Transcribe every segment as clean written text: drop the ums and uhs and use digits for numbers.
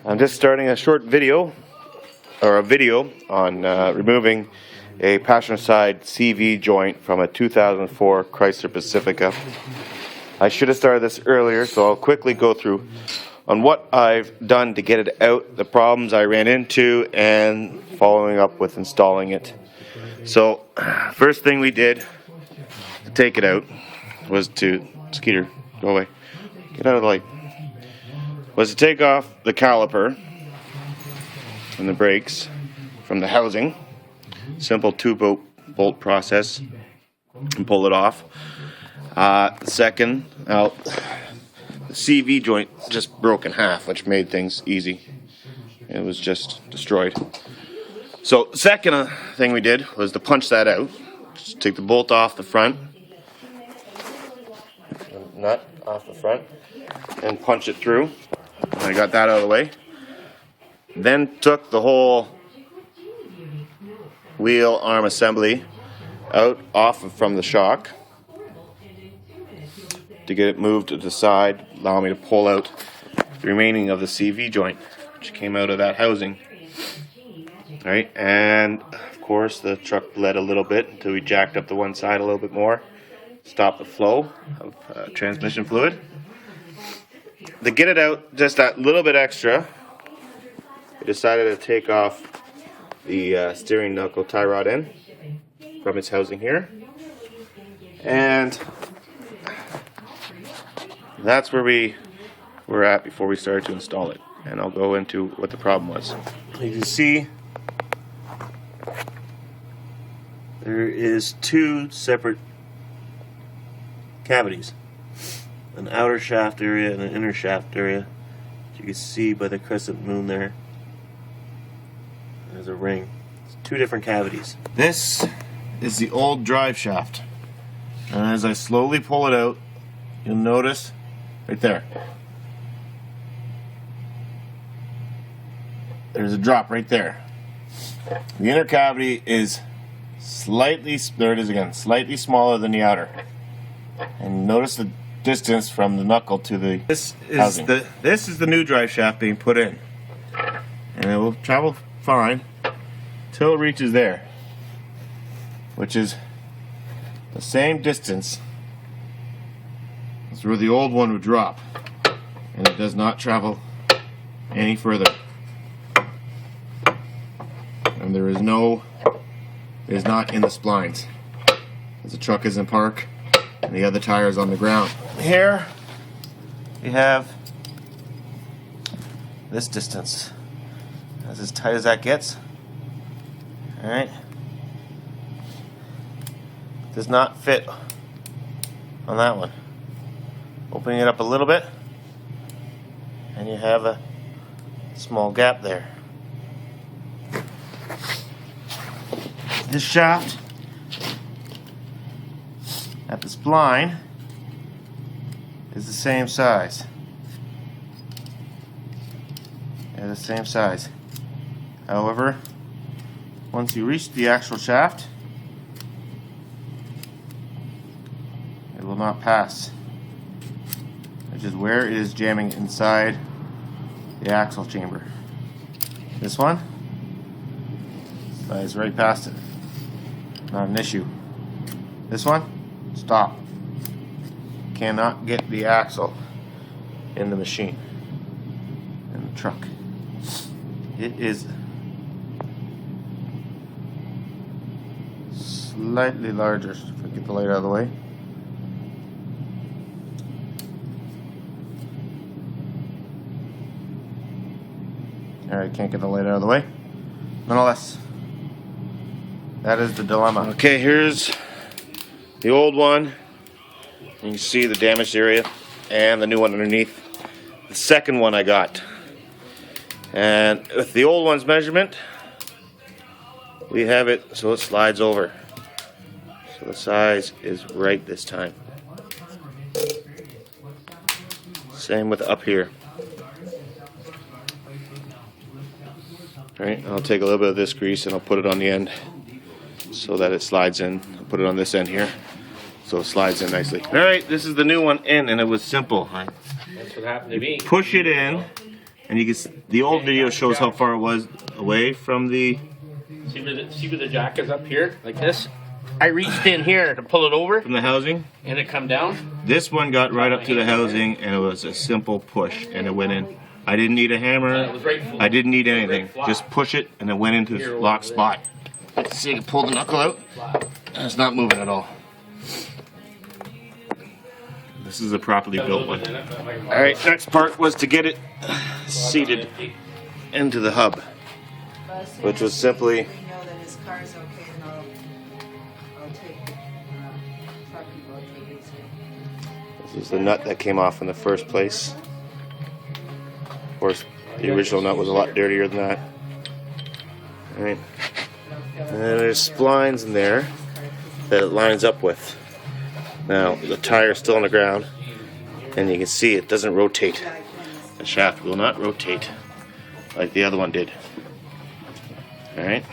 I'm just starting a short video, or a video on removing a passenger side CV joint from a 2004 Chrysler Pacifica. I should have started this earlier, so I'll quickly go through on what I've done to get it out, the problems I ran into, and following up with installing it. So, first thing we did to take it out was to, Skeeter, go away, get out of the light, was to take off the caliper and the brakes from the housing. Simple 2-bolt process, and pull it off. Second, the CV joint just broke in half, which made things easy. It was just destroyed. So second thing we did was to punch that out. Just take the bolt off the front, nut off the front, and punch it through. And I got that out of the way. Then took the whole wheel arm assembly out off from the shock to get it moved to the side, allow me to pull out the remaining of the CV joint, which came out of that housing. Alright, and of course the truck bled a little bit until we jacked up the one side a little bit more, stopped the flow of transmission fluid. To get it out just that little bit extra, I decided to take off the steering knuckle tie rod end from its housing here, and that's where we were at before we started to install it, and I'll go into what the problem was. You can see there is two separate cavities, an outer shaft area and an inner shaft area. As you can see by the crescent moon there, there's a ring. It's two different cavities. This is the old drive shaft, and as I slowly pull it out, you'll notice right there, there's a drop right there. The inner cavity is slightly, there it is again, slightly smaller than the outer. And notice the distance from the knuckle to the housing. This is the new drive shaft being put in, and it will travel fine till it reaches there, which is the same distance as where the old one would drop, and it does not travel any further. And there is no, it is not in the splines, as the truck is in park and the other tire is on the ground. Here we have this distance. That's as tight as that gets. Alright. Does not fit on that one. Opening it up a little bit, and you have a small gap there. This shaft at the spline is the same size. They're the same size. However, once you reach the actual shaft, it will not pass, which is where it is jamming inside the axle chamber. This one slides right past it. Not an issue. This one, stop. Cannot get the axle in the machine, in the truck. It is slightly larger. If I get the light out of the way. Alright, can't get the light out of the way. Nonetheless, that is the dilemma. Okay, here's the old one. You can see the damaged area and the new one underneath. The second one I got. And with the old one's measurement, we have it so it slides over. So the size is right this time. Same with up here. Alright, I'll take a little bit of this grease and I'll put it on the end so that it slides in. I'll put it on this end here so it slides in nicely. Alright, this is the new one in, and it was simple. That's what happened to me. Push it in And you can the old video shows how far it was away from the. See where the jack is up here, like this? I reached in here to pull it over. From the housing? And it come down? This one got right up to the housing, and it was a simple push, and it went in. I didn't need a hammer. I didn't need anything. Just push it, and it went into the lock spot. Let's see, I can pull the knuckle out. And it's not moving at all. This is a properly built one. Alright, next part was to get it seated into the hub, which was simply this is the nut that came off in the first place. Of course, the original nut was a lot dirtier than that. Alright. And there's splines in there that it lines up with. Now, the tire is still on the ground, and you can see it doesn't rotate. The shaft will not rotate like the other one did. Alright.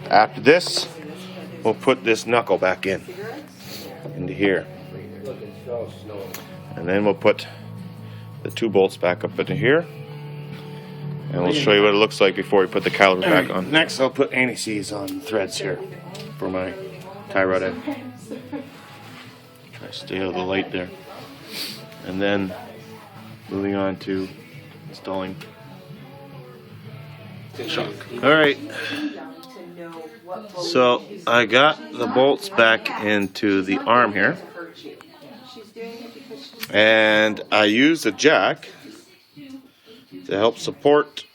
After this, we'll put this knuckle back into here. And then we'll put the 2 bolts back up into here. And we'll show you what it looks like before we put the caliper back on. Next, I'll put anti-seize on threads here for my tie rod end. Try to stay out of the light there. And then moving on to installing shock. Alright. So I got the bolts back into the arm here. And I used a jack to help support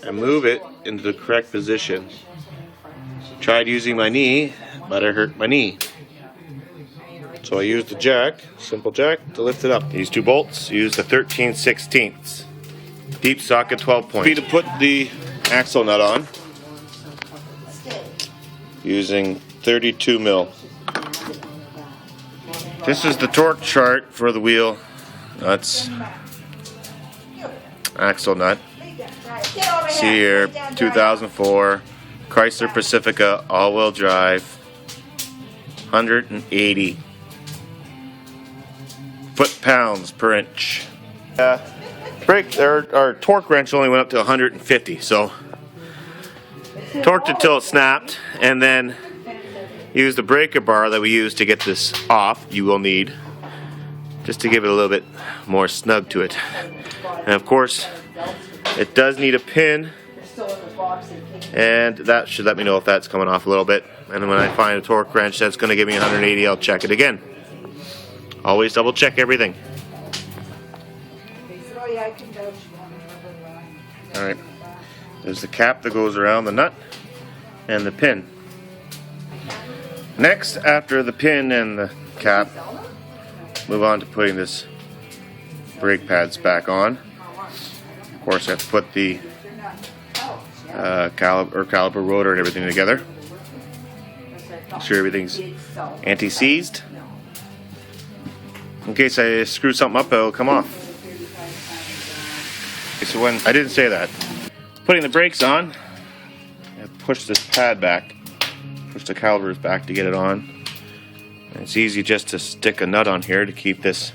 and move it into the correct position. Tried using my knee, but I hurt my knee. So I used a jack, simple jack, to lift it up. These 2 bolts, used a 13/16 deep socket 12 point. To put the axle nut on, using 32 mil. This is the torque chart for the wheel nuts. Axle nut. See here, 2004 Chrysler Pacifica all-wheel drive, 180 foot-pounds per inch. Our torque wrench only went up to 150, so torqued it till it snapped, and then used the breaker bar that we used to get this off. You will need just to give it a little bit more snug to it. And of course, it does need a pin, and that should let me know if that's coming off a little bit. And when I find a torque wrench that's going to give me 180, I'll check it again. Always double check everything. Alright, there's the cap that goes around the nut and the pin. Next, after the pin and the cap, move on to putting this brake pads back on. Of course, I have to put the caliper rotor and everything together. Make sure everything's anti-seized. In case I screw something up, it'll come off. Okay, so when I didn't say that, putting the brakes on, I push this pad back, push the calipers back to get it on. And it's easy just to stick a nut on here to keep this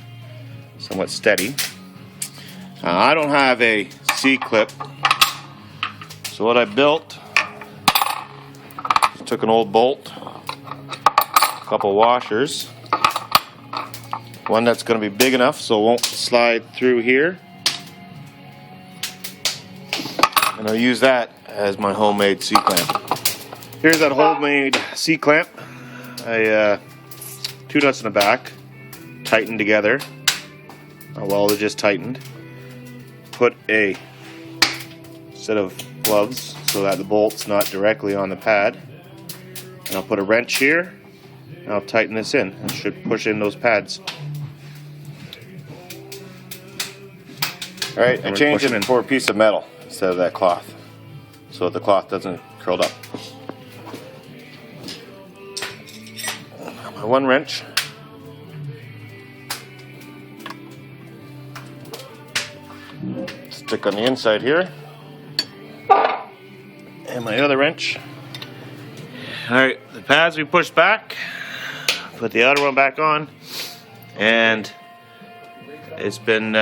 somewhat steady. I don't have a C-clip, so what I built, just took an old bolt, a couple washers, one that's going to be big enough so it won't slide through here, and I'll use that as my homemade C-clamp. Here's that homemade C-clamp. I 2 nuts in the back, tightened together. Well, they're just tightened. Put a set of gloves so that the bolt's not directly on the pad. And I'll put a wrench here, and I'll tighten this in. It should push in those pads. Alright, I changed it for a piece of metal instead of that cloth, so the cloth doesn't curl up. My 1 wrench. Stick on the inside here. And my other wrench. Alright, the pads we push back. Put the other one back on. And It's been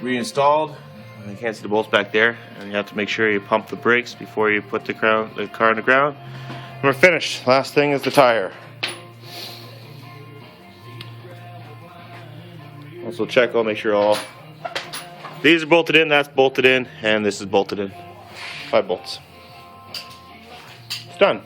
reinstalled. You can't see the bolts back there, and you have to make sure you pump the brakes before you put the car on the ground. And we're finished. Last thing is the tire. Also check, I'll make sure all these are bolted in, that's bolted in, and this is bolted in. 5 bolts. It's done.